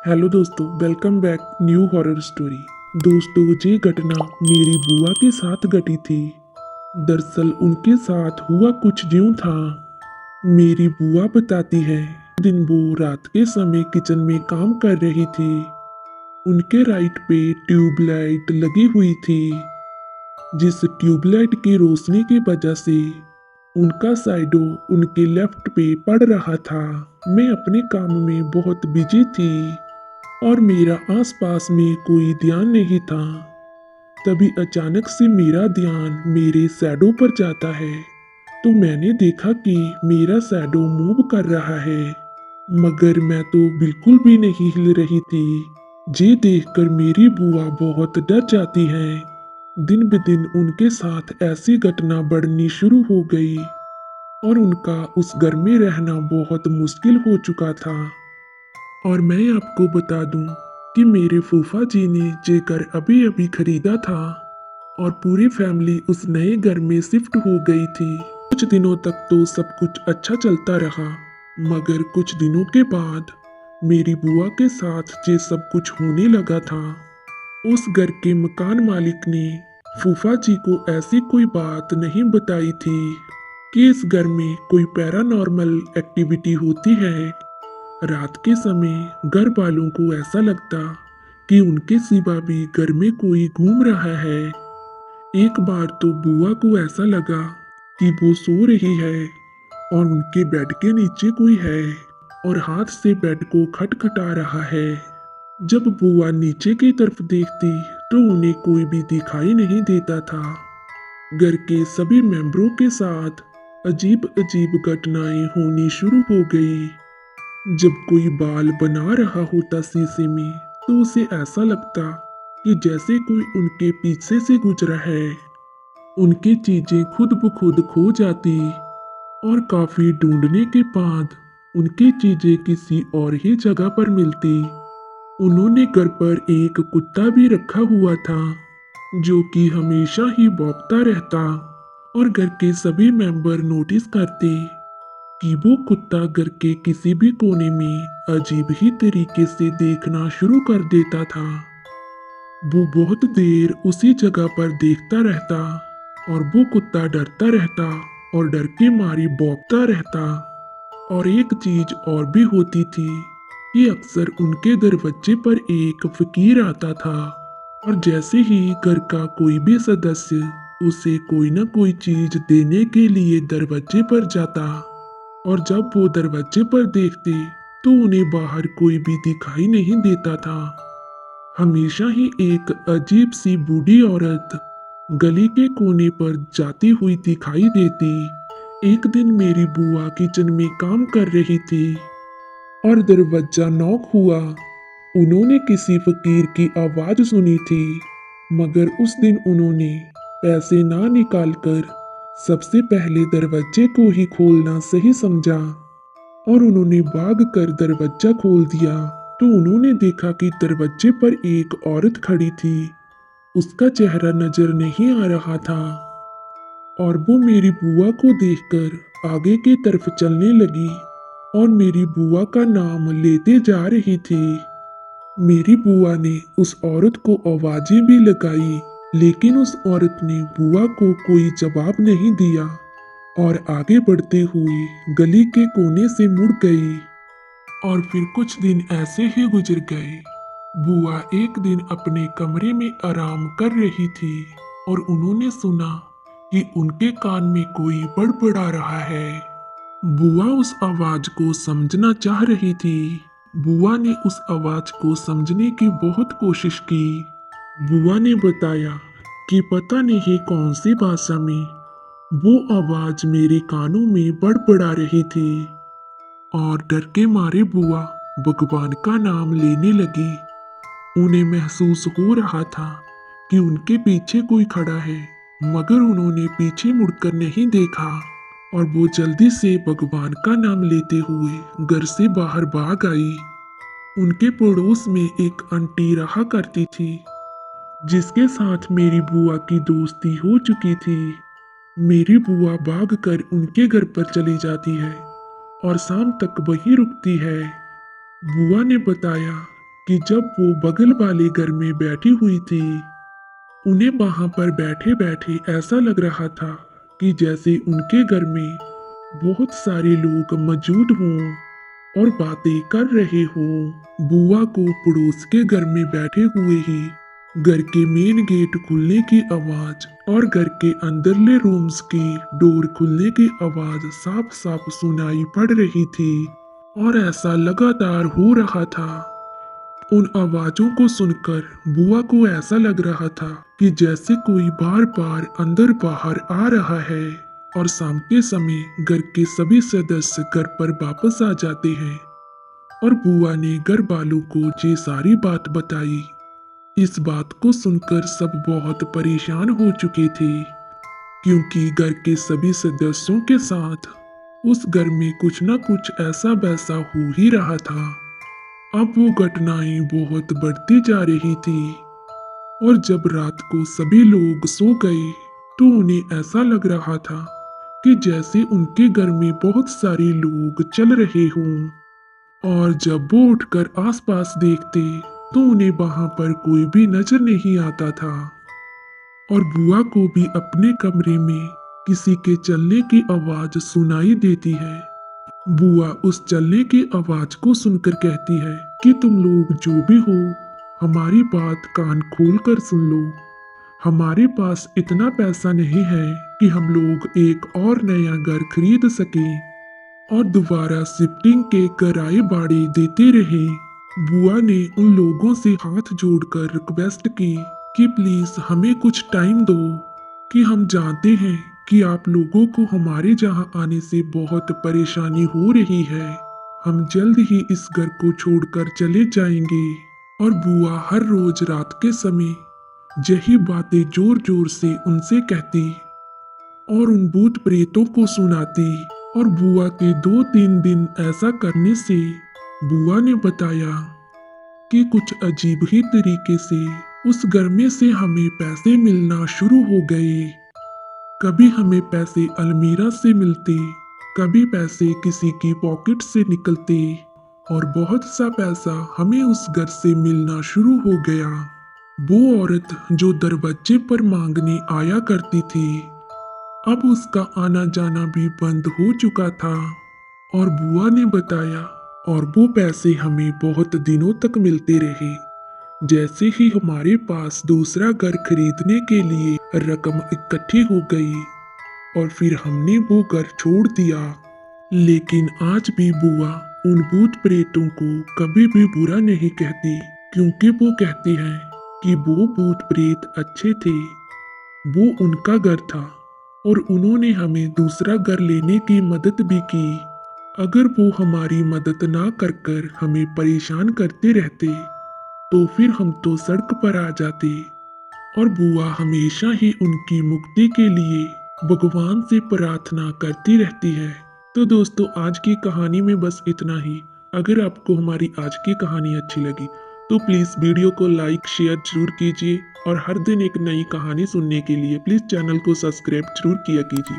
Hello दोस्तों, welcome back new horror story. दोस्तों, ये घटना मेरी बुआ के साथ घटी थी। दरअसल उनके साथ हुआ कुछ यूं था। मेरी बुआ बताती है, दिन वो रात के समय किचन में काम कर रही थी। उनके राइट पे ट्यूबलाइट लगी हुई थी, जिस ट्यूबलाइट की रोशनी की वजह से उनका साइडो उनके लेफ्ट पे पड़ रहा था। मैं अपने काम में बहुत बिजी थी और मेरा आसपास में कोई ध्यान नहीं था। तभी अचानक से मेरा ध्यान मेरे शैडो पर जाता है, तो मैंने देखा कि मेरा शैडो मूव कर रहा है, मगर मैं तो बिल्कुल भी नहीं हिल रही थी। ये देखकर मेरी बुआ बहुत डर जाती है। दिन ब दिन उनके साथ ऐसी घटना बढ़नी शुरू हो गई और उनका उस घर में रहना बहुत मुश्किल हो चुका था। और मैं आपको बता दूं कि मेरे फूफा जी ने ये घर अभी अभी खरीदा था और पूरी फैमिली उस नए घर में शिफ्ट हो गई थी। कुछ दिनों तक तो सब कुछ अच्छा चलता रहा, मगर कुछ दिनों के बाद मेरी बुआ के साथ ये सब कुछ होने लगा था। उस घर के मकान मालिक ने फूफा जी को ऐसी कोई बात नहीं बताई थी कि इस घर में कोई पैरानॉर्मल एक्टिविटी होती है। रात के समय घर वालों को ऐसा लगता कि उनके सिवा भी घर में कोई घूम रहा है। एक बार तो बुआ को ऐसा लगा कि वो सो रही है और उनके बेड के नीचे कोई है और हाथ से बेड को खटखटा रहा है। जब बुआ नीचे की तरफ देखती तो उन्हें कोई भी दिखाई नहीं देता था। घर के सभी मेंबरों के साथ अजीब अजीब घटनाएं होनी शुरू हो गई। जब कोई बाल बना रहा होता शीशे में, तो उसे ऐसा लगता कि जैसे कोई उनके पीछे से गुजरा है। उनकी चीजें खुद ब खुद खो जाती और काफी ढूंढने के बाद उनकी चीजें किसी और ही जगह पर मिलती। उन्होंने घर पर एक कुत्ता भी रखा हुआ था, जो कि हमेशा ही भौंकता रहता और घर के सभी मेंबर नोटिस करते कि वो कुत्ता घर के किसी भी कोने में अजीब ही तरीके से देखना शुरू कर देता था। वो बहुत देर उसी जगह पर देखता रहता और वो कुत्ता डरता रहता और डर के मारे भौंकता रहता। और एक चीज और भी होती थी कि अक्सर उनके दरवाजे पर एक फकीर आता था और जैसे ही घर का कोई भी सदस्य उसे कोई ना कोई चीज देने के लिए दरवाजे पर जाता और जब वो दरवाजे पर देखते तो उन्हें बाहर कोई भी दिखाई नहीं देता था। हमेशा ही एक अजीब सी बूढ़ी औरत गली के कोने पर जाती हुई दिखाई देती। एक दिन मेरी बुआ किचन में काम कर रही थी और दरवाजा नॉक हुआ। उन्होंने किसी फकीर की आवाज सुनी थी, मगर उस दिन उन्होंने पैसे ना निकालकर सबसे पहले दरवाजे को ही खोलना सही समझा और उन्होंने भाग कर दरवाजा खोल दिया। तो उन्होंने देखा कि दरवाजे पर एक औरत खड़ी थी। उसका चेहरा नजर नहीं आ रहा था और वो मेरी बुआ को देखकर आगे की तरफ चलने लगी और मेरी बुआ का नाम लेते जा रही थी। मेरी बुआ ने उस औरत को आवाजें भी लगाई, लेकिन उस औरत ने बुआ को कोई जवाब नहीं दिया और आगे बढ़ते हुए गली के कोने से मुड़ गई। और फिर कुछ दिन ऐसे ही गुजर गए। बुआ एक दिन अपने कमरे में आराम कर रही थी और उन्होंने सुना कि उनके कान में कोई बड़बड़ा रहा है। बुआ उस आवाज को समझना चाह रही थी। बुआ ने उस आवाज को समझने की बहुत कोशिश की। बुआ ने बताया कि पता नहीं कौन सी भाषा में वो आवाज मेरे कानों में बड़बड़ा रही थी और डर के मारे बुआ भगवान का नाम लेने लगी। उन्हें महसूस हो रहा था कि उनके पीछे कोई खड़ा है, मगर उन्होंने पीछे मुड़कर नहीं देखा और वो जल्दी से भगवान का नाम लेते हुए घर से बाहर भाग आई। उनके पड़ोस में एक आंटी रहा करती थी, जिसके साथ मेरी बुआ की दोस्ती हो चुकी थी। मेरी बुआ भागकर उनके घर पर चली जाती है और शाम तक वहीं रुकती है। बुआ ने बताया कि जब वो बगल वाले घर में बैठी हुई थी, उन्हें वहां पर बैठे बैठे ऐसा लग रहा था कि जैसे उनके घर में बहुत सारे लोग मौजूद हों और बातें कर रहे हों। बुआ को पड़ोस के घर में बैठे हुए ही घर के मेन गेट खुलने की आवाज और घर के अंदरले रूम्स की डोर खुलने की आवाज साफ साफ सुनाई पड़ रही थी और ऐसा लगातार हो रहा था। उन आवाजों को सुनकर बुआ को ऐसा लग रहा था कि जैसे कोई बार बार अंदर बाहर आ रहा है और शाम के समय घर के सभी सदस्य घर पर वापस आ जाते हैं। और बुआ ने घर वालों को ये सारी बात बताई। इस बात को सुनकर सब बहुत परेशान हो चुके थे, क्योंकि घर के सभी सदस्यों के साथ उस घर में कुछ न कुछ ऐसा वैसा हो ही रहा था। अब वो घटनाएं बहुत बढ़ती जा रही थी और जब रात को सभी लोग सो गए तो उन्हें ऐसा लग रहा था कि जैसे उनके घर में बहुत सारे लोग चल रहे हों। और जब वो उठकर आसपास देखते तो उन्हें वहां पर कोई भी नजर नहीं आता था। और बुआ को भी अपने कमरे में किसी के चलने की आवाज सुनाई देती है। बुआ उस चलने की आवाज को सुनकर कहती है कि तुम लोग जो भी हो, हमारी बात कान खोल कर सुन लो। हमारे पास इतना पैसा नहीं है कि हम लोग एक और नया घर खरीद सकें और दोबारा शिफ्टिंग के किराए बाड़े देते रहे। बुआ ने उन लोगों से हाथ जोड़कर रिक्वेस्ट की कि प्लीज हमें कुछ टाइम दो, कि हम जानते हैं कि आप लोगों को हमारे जहां आने से बहुत परेशानी हो रही है। हम जल्द ही इस घर को छोड़कर चले जाएंगे। और बुआ हर रोज रात के समय यही बातें जोर जोर से उनसे कहती और उन भूत प्रेतों को सुनाती। और बुआ के 2-3 दिन ऐसा करने से बुआ ने बताया कि कुछ अजीब ही तरीके से उस घर में से हमें पैसे मिलना शुरू हो गए। कभी हमें पैसे अलमीरा से मिलते, कभी पैसे किसी की पॉकेट से निकलते और बहुत सा पैसा हमें उस घर से मिलना शुरू हो गया। वो औरत जो दरवाजे पर मांगने आया करती थी, अब उसका आना जाना भी बंद हो चुका था। और बुआ ने बताया और वो पैसे हमें बहुत दिनों तक मिलते रहे। जैसे ही हमारे पास दूसरा घर खरीदने के लिए रकम इकट्ठी हो गई और फिर हमने वो घर छोड़ दिया। लेकिन आज भी बुआ उन भूत प्रेतों को कभी भी बुरा नहीं कहती, क्योंकि वो कहती हैं कि वो भूत प्रेत अच्छे थे। वो उनका घर था और उन्होंने हमें दूसरा घर लेने की मदद भी की। अगर वो हमारी मदद ना कर हमें परेशान करते रहते तो फिर हम तो सड़क पर आ जाते। और बुआ हमेशा ही उनकी मुक्ति के लिए भगवान से प्रार्थना करती रहती है। तो दोस्तों, आज की कहानी में बस इतना ही। अगर आपको हमारी आज की कहानी अच्छी लगी तो प्लीज़ वीडियो को लाइक शेयर जरूर कीजिए और हर दिन एक नई कहानी सुनने के लिए प्लीज़ चैनल को सब्सक्राइब जरूर किया कीजिए।